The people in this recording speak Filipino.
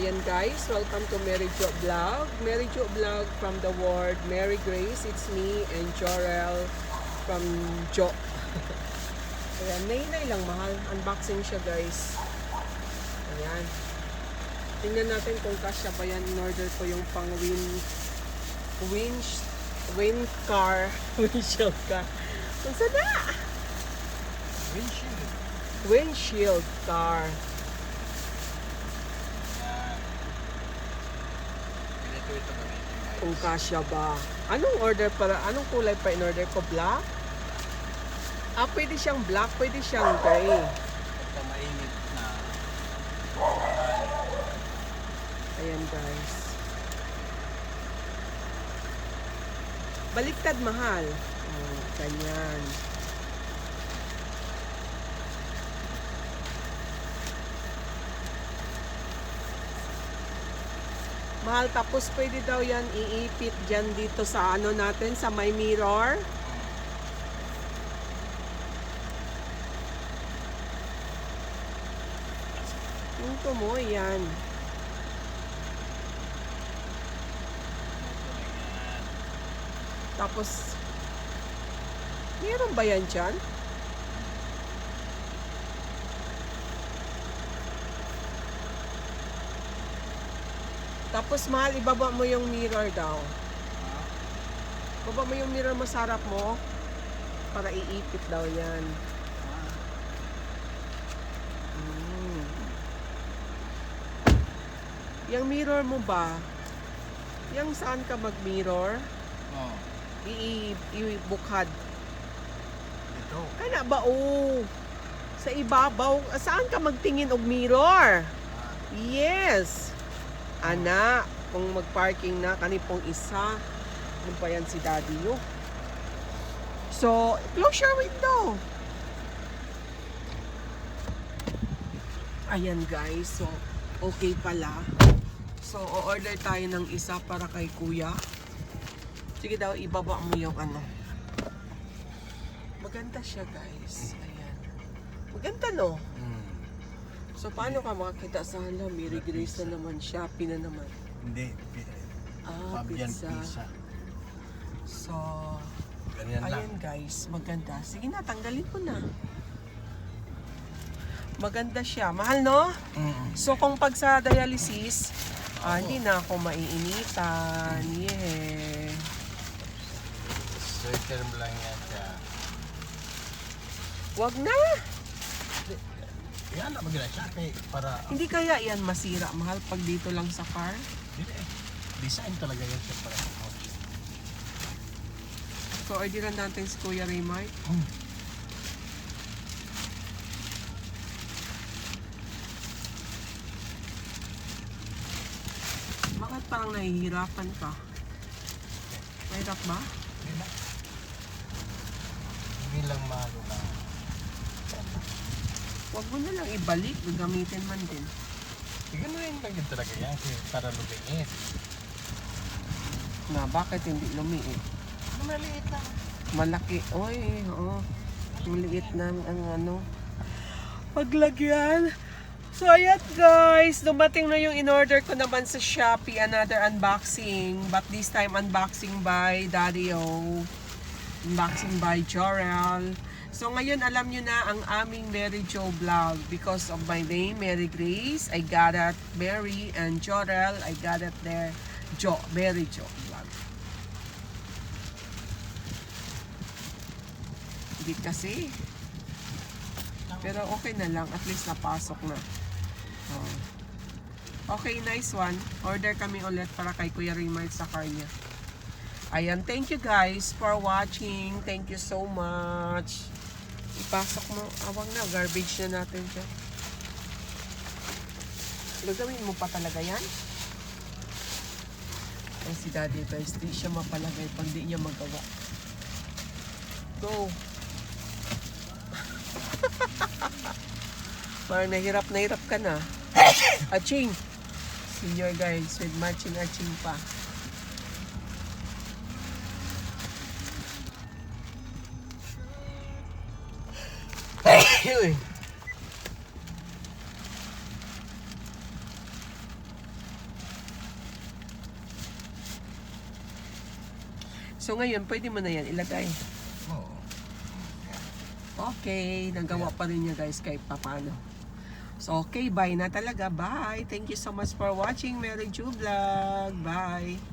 Ayan guys, welcome to Mary Jo Vlog. Mary Jo Vlog from the word Mary Grace. It's me and Jorel from Jo. Ayan, nainay lang mahal. Unboxing siya guys. Ayan. Tingnan natin kung kasya ba yan. In order ko yung pang windshield car. Kung saan na? Windshield car. Kung kasya ba. Anong order para? Anong kulay pa in order ko? Black? Ah, pwede siyang black, pwede siyang gray. Ito mainit na. Ayan guys. Baliktad mahal. Oh, ganyan. Mahal, tapos pwede daw yan iipit dyan dito sa ano natin, sa may mirror. Ito mo, yan. Tapos, meron ba yan dyan? Tapos mahal, ibaba mo yung mirror daw. Baba mo yung mirror mo sa harap mo para iipit daw yan. Yung mirror mo ba? Yung saan ka mag-mirror? Oh, Ibukad. ito. Kana ba sa ibabaw, saan ka magtingin og mirror? Yes. Ana, kung mag-parking na kanipong isa, ano pa yan si daddy yo? So, close your window. Ayan guys, so okay pala. So, o-order tayo ng isa para kay kuya. Sige daw, ibaba mo yung ano. Maganda siya guys. Ayan. Maganda no? So, paano ka makakita sa hala? Mary Grace na naman, Shopee na naman. Hindi. Fabian Pizza. Pizza. So, Ganyan lang. ayan guys, maganda. Sige na, tanggalin ko na. Maganda siya. Mahal no? So, kung pag sa dialysis, hindi na ako maiinitan. Yeah. Sweater mo lang yan siya. Wag na! Yan na maganda siya para... Hindi kaya yan masira, mahal, pag dito lang sa car? Hindi eh. Design talaga yan siya para sa house. So, orderan natin si Kuya Raymart. Bakit parang nahihirapan ka? Mahirap ba? Hindi na. Hindi lang malo na. Huwag mo na lang ibalik, gagamitin man din. Gano'n lang yun talaga yan para lumiit. Na, bakit hindi lumiit? Maliit lang. Malaki. Oy, oo. Maliit na ang ano. Paglagyan. So, ayan guys. Dumating na yung in-order ko naman sa Shopee. Another unboxing. But this time, unboxing by Daddy O. Unboxing by Jorel. So, ngayon alam nyo na ang aming Mary Jo Vlog. Because of my name, Mary Grace. I got it Mary, and Jorel, I got it there. Mary Jo Vlog. Hindi kasi. Pero okay na lang. At least napasok na. Oh. Okay, nice one. Order kami ulit para kay Kuya Raymart sa car niya. Ayan, thank you guys for watching. Thank you so much. Ipasok mo. Awang na, garbage na natin siya. Gagawin mo pa talaga yan? Ay, si Daddy guys, di siya mapalagay pag di niya magawa. Go! Parang nahirap ka na. Aching! Senior guys, with matching aching pa. So ngayon, pwede mo na yan ilagay. Oo. Okay, nagawa pa rin niya guys kahit papano. So okay, bye na talaga. Bye. Thank you so much for watching Mary Ju Vlog. Bye.